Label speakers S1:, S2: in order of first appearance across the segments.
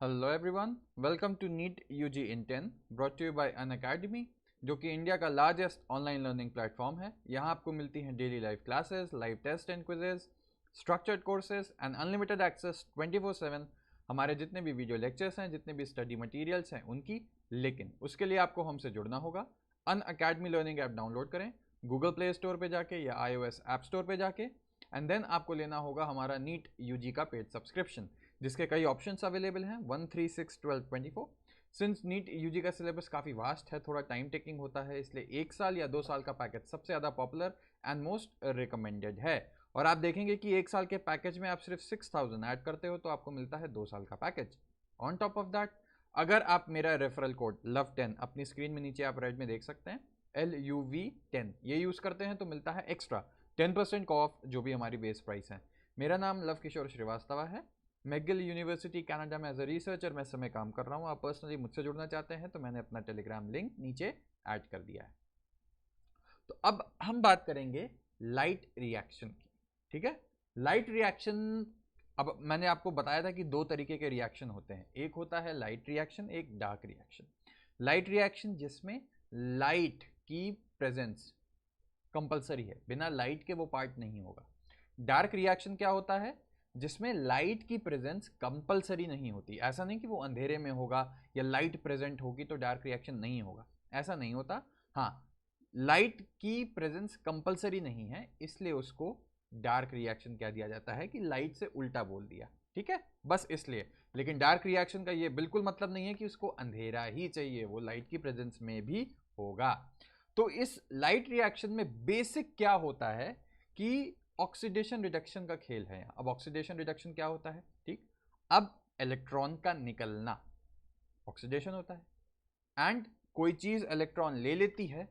S1: Hello everyone, welcome to NEET UG in 10 brought to you by Unacademy, जो कि India का largest online learning platform है। यहाँ आपको मिलती हैं daily live classes, live test and quizzes, structured courses and unlimited access 24/7 हमारे जितने भी वीडियो लेक्चर्स हैं, जितने भी स्टडी मटेरियल्स हैं उनकी। लेकिन उसके लिए आपको हमसे जुड़ना होगा। अनअकैडमी लर्निंग ऐप डाउनलोड करें गूगल प्ले स्टोर पर जाके या iOS ऐप स्टोर पर जाके, एंड देन आपको लेना होगा हमारा नीट यूजी का पेड सब्सक्रिप्शन, जिसके कई ऑप्शंस अवेलेबल हैं 1, 3, 6, 12, 24। सिंस नीट यूजी का सिलेबस काफ़ी वास्ट है, थोड़ा टाइम टेकिंग होता है, इसलिए 1 साल या 2 साल का पैकेज सबसे ज़्यादा पॉपुलर एंड मोस्ट रिकमेंडेड है। और आप देखेंगे कि 1 साल के पैकेज में आप सिर्फ 6000 ऐड करते हो तो आपको मिलता है 2 साल का package. On top of that, अगर आप मेरा रेफरल कोड LOVE10 अपनी स्क्रीन में नीचे आप रेड में देख सकते हैं, LUV10 ये यूज़ करते हैं तो मिलता है एक्स्ट्रा 10% ऑफ जो भी हमारी बेस प्राइस है। मेरा नाम लव किशोर श्रीवास्तव है। मैगिल यूनिवर्सिटी कनाडा में एज अ रिसर्चर मैं समय काम कर रहा हूँ। आप पर्सनली मुझसे जुड़ना चाहते हैं तो मैंने अपना टेलीग्राम लिंक नीचे ऐड कर दिया है। तो अब हम बात करेंगे लाइट रिएक्शन की। ठीक है, लाइट रिएक्शन, अब मैंने आपको बताया था कि दो तरीके के रिएक्शन होते हैं, एक होता है लाइट रिएक्शन, एक डार्क रिएक्शन। लाइट रिएक्शन जिसमें लाइट की प्रेजेंस कंपलसरी है, बिना लाइट के वो पार्ट नहीं होगा। डार्क रिएक्शन क्या होता है, जिसमें लाइट की प्रेजेंस कंपलसरी नहीं होती। ऐसा नहीं कि वो अंधेरे में होगा या लाइट प्रेजेंट होगी तो डार्क रिएक्शन नहीं होगा, ऐसा नहीं होता। हाँ, लाइट की प्रेजेंस कंपलसरी नहीं है, इसलिए उसको डार्क रिएक्शन कह दिया जाता है कि लाइट से उल्टा बोल दिया। ठीक है, बस इसलिए। लेकिन डार्क रिएक्शन का ये बिल्कुल मतलब नहीं है कि उसको अंधेरा ही चाहिए, वो लाइट की प्रेजेंस में भी होगा। तो इस लाइट रिएक्शन में बेसिक क्या होता है कि ऑक्सीडेशन रिडक्शन का खेल है। अब ऑक्सीडेशन रिडक्शन क्या होता है, ठीक, अब इलेक्ट्रॉन का निकलना ऑक्सीडेशन होता है, एंड कोई चीज इलेक्ट्रॉन ले लेती है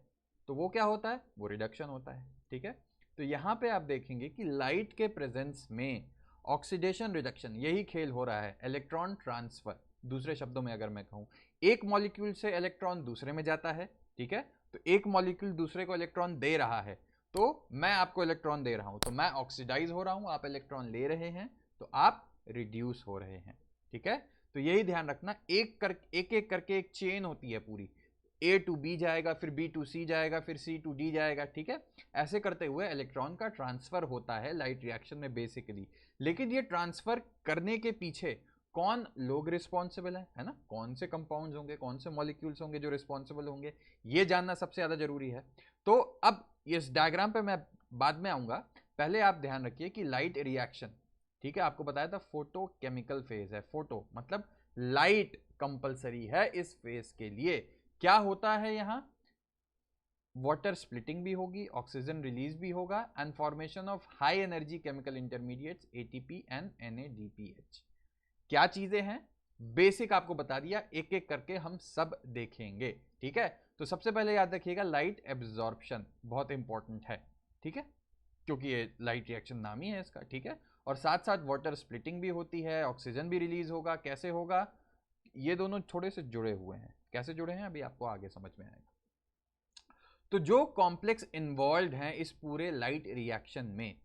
S1: तो वो क्या होता है, वो रिडक्शन होता है। ठीक है, तो यहां पे आप देखेंगे कि लाइट के प्रेजेंस में ऑक्सीडेशन रिडक्शन यही खेल हो रहा है, इलेक्ट्रॉन ट्रांसफर। दूसरे शब्दों में अगर मैं कहूं, एक मॉलिक्यूल से इलेक्ट्रॉन दूसरे में जाता है। ठीक है, तो एक मॉलिक्यूल दूसरे को इलेक्ट्रॉन दे रहा है, तो मैं आपको इलेक्ट्रॉन दे रहा हूं तो मैं ऑक्सीडाइज हो रहा हूं, आप इलेक्ट्रॉन ले रहे हैं तो आप रिड्यूस हो रहे हैं। ठीक है, तो यही ध्यान रखना, एक एक करके एक चेन होती है पूरी, A टू B जाएगा, फिर B टू C जाएगा, फिर C टू D जाएगा। ठीक है, ऐसे करते हुए इलेक्ट्रॉन का ट्रांसफर होता है लाइट रिएक्शन में बेसिकली। लेकिन ये ट्रांसफर करने के पीछे कौन लोग रिस्पॉन्सिबल है ना, कौन से कंपाउंड्स होंगे, कौन से मॉलिक्यूल्स होंगे जो रिस्पॉन्सिबल होंगे, ये जानना सबसे ज्यादा जरूरी है। तो अब इस डायग्राम पे मैं बाद में आऊंगा, पहले आप ध्यान रखिए कि लाइट रिएक्शन, ठीक है, आपको बताया था फोटो केमिकल फेज है। फोटो मतलब लाइट कंपलसरी है इस फेज के लिए। क्या होता है यहां, वाटर स्प्लिटिंग भी होगी, ऑक्सीजन रिलीज भी होगा, and formation of high energy chemical intermediates ATP and NADPH। क्या चीजें हैं, बेसिक आपको बता दिया, एक एक करके हम सब देखेंगे। ठीक है, तो सबसे पहले याद रखिएगा लाइट एब्जॉर्प्शन बहुत इंपॉर्टेंट है। ठीक है, क्योंकि ये लाइट रिएक्शन नाम ही है इसका। ठीक है, और साथ साथ वाटर स्प्लिटिंग भी होती है, ऑक्सीजन भी रिलीज होगा। कैसे होगा, ये दोनों थोड़े से जुड़े हुए हैं। कैसे जुड़े हैं अभी आपको आगे समझ में आएगा। तो जो कॉम्प्लेक्स इन्वॉल्व हैं इस पूरे लाइट रिएक्शन में,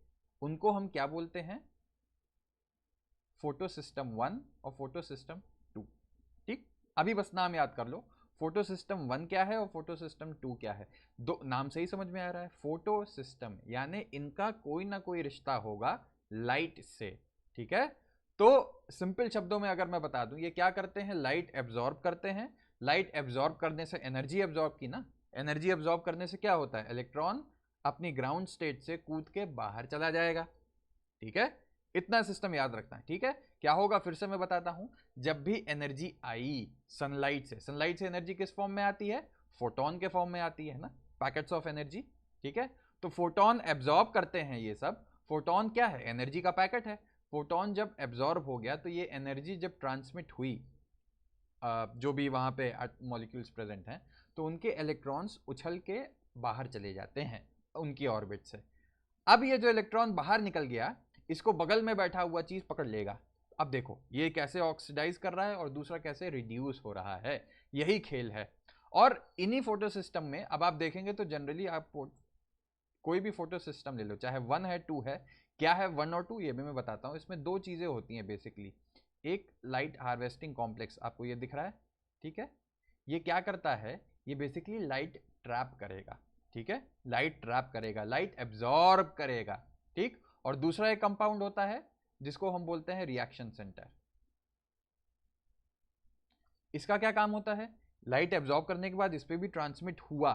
S1: उनको हम क्या बोलते हैं, फोटो सिस्टम 1 और फोटो सिस्टम 2। ठीक, अभी बस नाम याद कर लो, फोटो सिस्टम 1 क्या है और फोटो सिस्टम 2 क्या है। दो नाम से ही समझ में आ रहा है, फोटो सिस्टम यानी इनका कोई ना कोई रिश्ता होगा लाइट से। ठीक है, तो सिंपल शब्दों में अगर मैं बता दूं, ये क्या करते हैं, लाइट एब्जॉर्ब करते हैं। लाइट एब्जॉर्ब करने से एनर्जी एब्जॉर्ब की ना, एनर्जी एब्जॉर्ब करने से क्या होता है, इलेक्ट्रॉन अपनी ग्राउंड स्टेट से कूद के बाहर चला जाएगा। ठीक है, इतना सिस्टम याद रखना है। ठीक है, क्या होगा फिर से मैं बताता हूं, जब भी एनर्जी आई सनलाइट से, सनलाइट से एनर्जी किस फॉर्म में आती है, फोटोन के फॉर्म में आती है ना, पैकेट्स ऑफ एनर्जी। ठीक है, तो फोटोन एब्जॉर्ब करते हैं ये सब। फोटोन क्या है, एनर्जी का पैकेट है। फोटोन जब एब्जॉर्ब हो गया तो ये एनर्जी जब ट्रांसमिट हुई, जो भी वहां पे मॉलिक्यूल्स प्रेजेंट हैं, तो उनके इलेक्ट्रॉन्स उछल के बाहर चले जाते हैं उनकी ऑर्बिट से। अब ये जो इलेक्ट्रॉन बाहर निकल गया, इसको बगल में बैठा हुआ चीज पकड़ लेगा। अब देखो ये कैसे ऑक्सीडाइज कर रहा है और दूसरा कैसे रिड्यूस हो रहा है, यही खेल है। और इन्हीं फोटो सिस्टम में अब आप देखेंगे तो जनरली आप कोई भी फोटो सिस्टम ले लो, चाहे 1 है 2 है, क्या है 1 और 2 ये भी मैं बताता हूं। इसमें दो चीजें होती हैं बेसिकली, एक लाइट हार्वेस्टिंग कॉम्प्लेक्स आपको ये दिख रहा है, ठीक है। ये क्या करता है, ये बेसिकली लाइट ट्रैप करेगा, ठीक है, लाइट ट्रैप करेगा, लाइट एब्जॉर्ब करेगा, ठीक। और दूसरा एक कंपाउंड होता है जिसको हम बोलते हैं रिएक्शन सेंटर। इसका क्या काम होता है, लाइट एब्जॉर्ब करने के बाद इस पे भी ट्रांसमिट हुआ,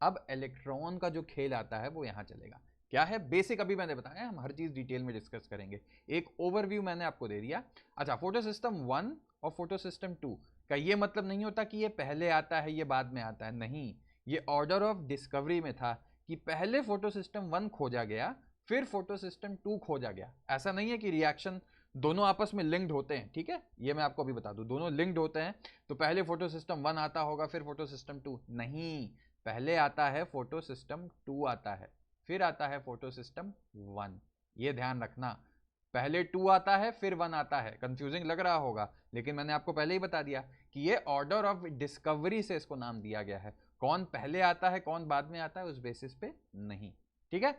S1: अब इलेक्ट्रॉन का जो खेल आता है वो यहां चलेगा। क्या है बेसिक अभी मैंने बताया, हम हर चीज डिटेल में डिस्कस करेंगे, एक ओवरव्यू मैंने आपको दे दिया। अच्छा, फोटो सिस्टम 1 और फोटो सिस्टम 2 का ये मतलब नहीं होता कि ये पहले आता है ये बाद में आता है, नहीं, ये ऑर्डर ऑफ डिस्कवरी में था कि पहले फोटो सिस्टम 1 खोजा गया, फिर फोटो सिस्टम 2 खोजा गया। ऐसा नहीं है कि रिएक्शन दोनों आपस में लिंक्ड होते हैं, ठीक है, ये मैं आपको अभी बता दूं, दोनों लिंक्ड होते हैं, तो पहले फोटो सिस्टम 1 आता होगा फिर फोटो सिस्टम 2, नहीं, पहले आता है फोटो सिस्टम 2 आता है, फिर आता है फोटो सिस्टम 1, ये ध्यान रखना, पहले 2 आता है फिर 1 आता है। कंफ्यूजिंग लग रहा होगा, लेकिन मैंने आपको पहले ही बता दिया कि ये ऑर्डर ऑफ डिस्कवरी से इसको नाम दिया गया है, कौन पहले आता है कौन बाद में आता है उस बेसिस पे नहीं, ठीक है।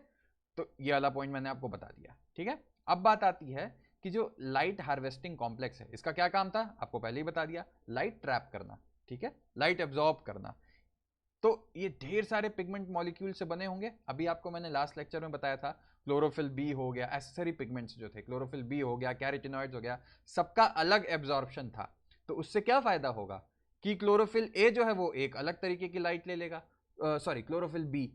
S1: तो ये वाला पॉइंट मैंने आपको बता दिया, ठीक है। अब बात आती है कि जो लाइट हार्वेस्टिंग कॉम्प्लेक्स है इसका क्या काम था, आपको पहले ही बता दिया, लाइट ट्रैप करना, ठीक है, लाइट एब्जॉर्ब करना। तो ये ढेर सारे पिगमेंट मॉलिक्यूल से बने होंगे, अभी आपको मैंने लास्ट लेक्चर में बताया था, क्लोरोफिल बी हो गया, एसेसरी पिगमेंट्स जो थे, क्लोरोफिल बी हो गया, कैरोटिनॉइड्स हो गया, सबका अलग एब्जॉर्प्शन था। तो उससे क्या फायदा होगा कि क्लोरोफिल ए जो है वो एक अलग तरीके की लाइट ले लेगा, सॉरी क्लोरोफिल बी,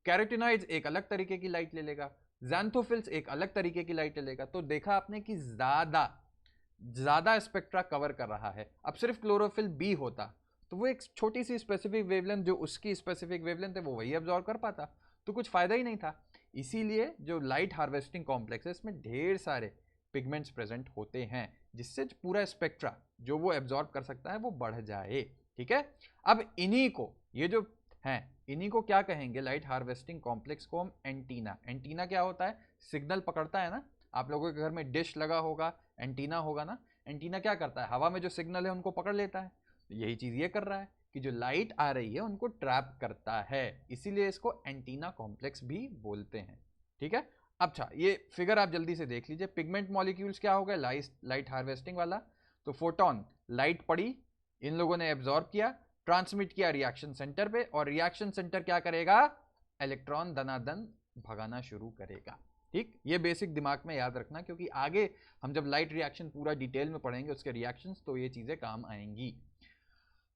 S1: कैरोटिनॉइड्स एक अलग तरीके की लाइट ले लेगा, ज़ैंथोफिल्स एक अलग तरीके की लाइट ले लेगा। तो देखा आपने कि ज्यादा स्पेक्ट्रा कवर कर रहा है। अब सिर्फ क्लोरोफिल बी होता तो वो एक छोटी सी स्पेसिफिक वेवलेंथ, जो उसकी स्पेसिफिक वेवलेंथ है वो वही एब्जॉर्ब कर पाता, तो कुछ फायदा ही नहीं था। इसीलिए जो लाइट हार्वेस्टिंग कॉम्प्लेक्स है इसमें ढेर सारे पिगमेंट्स प्रेजेंट होते हैं, जिससे पूरा स्पेक्ट्रा जो वो एब्जॉर्ब कर सकता है वो बढ़ जाए, ठीक है। अब इन्हीं को, ये जो हैं, इन्हीं को क्या कहेंगे, लाइट हार्वेस्टिंग कॉम्प्लेक्स को हम एंटीना। एंटीना क्या होता है, सिग्नल पकड़ता है ना, आप लोगों के घर में डिश लगा होगा, एंटीना होगा ना, एंटीना क्या करता है, हवा में जो सिग्नल है उनको पकड़ लेता है। तो यही चीज ये कर रहा है कि जो लाइट आ रही है उनको ट्रैप करता है, इसीलिए इसको एंटीना कॉम्प्लेक्स भी बोलते हैं, ठीक है। अच्छा, ये फिगर आप जल्दी से देख लीजिए, पिगमेंट मॉलिक्यूल्स क्या हो गए, लाइट हार्वेस्टिंग वाला, तो फोटोन, लाइट पड़ी, इन लोगों ने एब्जॉर्ब किया, ट्रांसमिट किया रिएक्शन सेंटर पे, और रिएक्शन सेंटर क्या करेगा, इलेक्ट्रॉन दनादन भगाना शुरू करेगा, ठीक। ये बेसिक दिमाग में याद रखना, क्योंकि आगे हम जब लाइट रिएक्शन पूरा डिटेल में पढ़ेंगे उसके रिएक्शंस, तो ये चीजें काम आएंगी।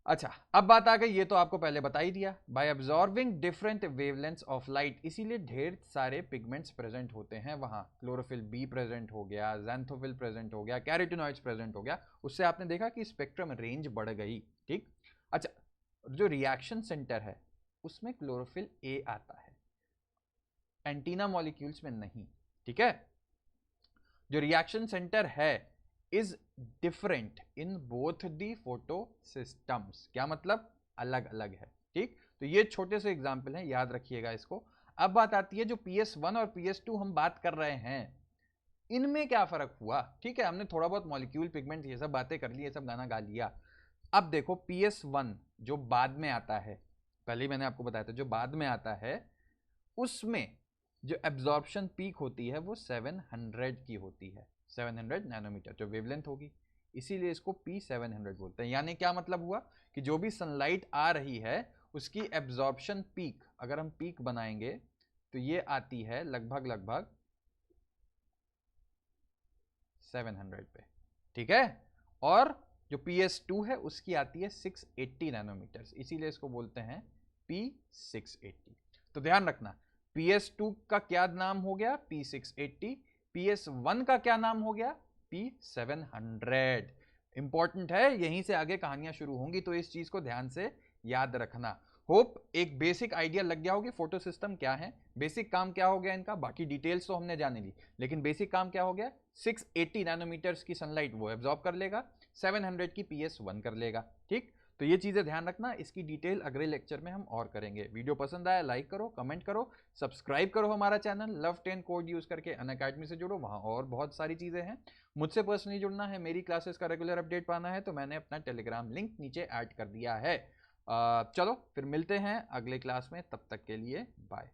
S1: अच्छा, अब बात आ गई, ये तो आपको पहले बता ही दिया, by absorbing different wavelengths of light, इसीलिए ढेर सारे पिगमेंट्स प्रेजेंट होते हैं वहां, क्लोरोफिल बी प्रेजेंट हो गया, ज़ैंथोफिल प्रेजेंट हो गया, कैरोटिनॉइड्स प्रेजेंट हो गया, उससे आपने देखा कि स्पेक्ट्रम रेंज बढ़ गई, ठीक। अच्छा, जो रिएक्शन सेंटर है उसमें क्लोरोफिल ए आता है, एंटीना मॉलिक्यूल्स में नहीं, ठीक है। जो रिएक्शन सेंटर है is different in both the photo systems, क्या मतलब, अलग अलग है, ठीक। तो ये छोटे से एग्जाम्पल हैं, याद रखिएगा इसको। अब बात आती है जो PS1 और PS2 हम बात कर रहे हैं, इनमें क्या फर्क हुआ, ठीक है। हमने थोड़ा बहुत मॉलिक्यूल, पिगमेंट, ये सब बातें कर ली, ये सब गाना गा लिया। अब देखो PS1 जो बाद में आता है, पहले ही मैंने आपको बताया था, जो बाद में आता है उसमें जो एब्जॉर्प्शन पीक होती है वो 700 की होती है, 700 नैनोमीटर जो वेवलेंथ होगी, इसीलिए इसको P700 बोलते हैं। यानी क्या मतलब हुआ कि जो भी सनलाइट आ रही है उसकी एब्जॉर्प्शन पीक, अगर हम पीक बनाएंगे तो ये आती है लगभग 700 पे, ठीक है। और जो PS2 है उसकी आती है 680 नैनोमीटर, इसीलिए इसको बोलते हैं P680। तो ध्यान रखना, PS2 का क्या नाम हो गया, P680, PS1 का क्या नाम हो गया, P700। इंपॉर्टेंट है, यहीं से आगे कहानियां शुरू होंगी, तो इस चीज को ध्यान से याद रखना। होप एक बेसिक आइडिया लग गया होगा फोटो सिस्टम क्या है, बेसिक काम क्या हो गया इनका, बाकी डिटेल्स तो हमने जाने ली, लेकिन बेसिक काम क्या हो गया, 680 नैनोमीटर्स की सनलाइट वो एब्जॉर्ब कर लेगा, 700 की PS1 कर लेगा, ठीक। तो ये चीजें ध्यान रखना, इसकी डिटेल अगले लेक्चर में हम और करेंगे। वीडियो पसंद आया लाइक करो, कमेंट करो, सब्सक्राइब करो हमारा चैनल, लव 10 कोड यूज करके अनअकैडमी से जुड़ो, वहां और बहुत सारी चीजें हैं। मुझसे पर्सनली जुड़ना है, मेरी क्लासेस का रेगुलर अपडेट पाना है, तो मैंने अपना टेलीग्राम लिंक नीचे ऐड कर दिया है। चलो फिर मिलते हैं अगले क्लास में, तब तक के लिए बाय।